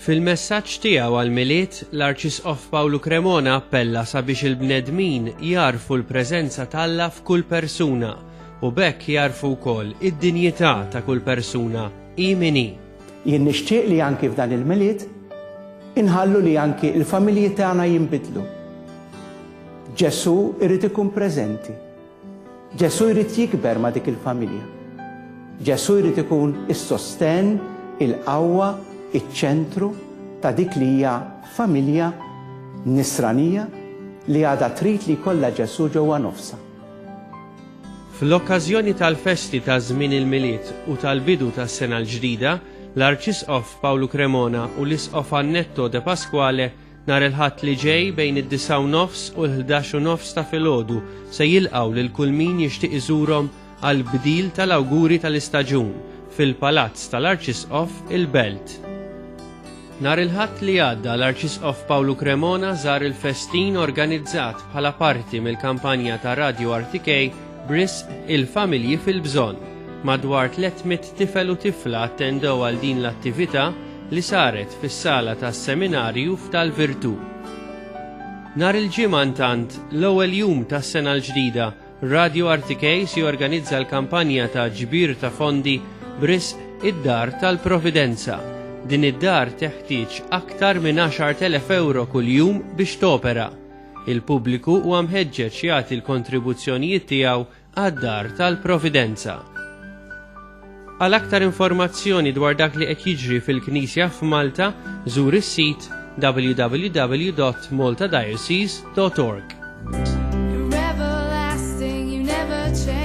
Fil-messaġġ tiegħu għall-miliet, l-Arċisqof Pawlu Cremona appella sabiex il-bnedmin jarfu l-preżenza t'Alla f'kull persuna u bekk jarfu wkoll id-dinjità ta' kull persuna hi min hi. Jien nixtieq li anki f'dan il-miliet inħallu li anki l-familji tagħna jinbidlu. Ġesu jrid ikun preżenti. Ġesu jrid jikber ma' dik il-familja. Ġesu jrid ikun is-sosten, il-qawwa, iċ-ċentru ta' dik li hija familja nisranija li għadha trid li jkollha Ġesu ġewwa nofsha. Fl-okkażjoni tal-festi ta' żmien il-miliet u tal-bidu tas-sena l-ġdida, l-Arċisqof Pawlu Cremona u l-Isqof Annetto de Pasquale nhar il-Ħadd li ġej bejn id-9:30 u l-11:30 ta' filgħodu se jilqgħu lil kull min jixtieq iżurhom għal bdil tal-awguri tal-istaġun fil-Palazz tal-Arċisqof il-Belt. Nhar il-Ħadd li għadda l-Arċisqof Pawlu Cremona żar il-festin organizzat bħala parti mill-kampanja ta' Radio RTK b'risq il-familji fil-bżonn. Madwar 300 tifel u tifla attendew għal din l-attività li saret fis-sala tas-seminarju f'Tal-Virtù. Nhar il-ġimgħa intant l-ewwel jum tas-sena l-ġdida, Radio RTK si organizza l-kampanja ta' ġbir ta' fondi b'risq id-Dar tal-Providenza. Din id-dar teħtieġ aktar minn 10,000 euro kuljum biex topera. Il-pubbliku huwa mħeġġeġ jagħti l-kontribuzzjonijiet tiegħu għad-Dar tal-Providenza. Għal aktar informazzjoni dwar dak li qed jiġri fil-Knisja f'Malta, żur is-sit www.maltadiocese.org. You're everlasting, you never change.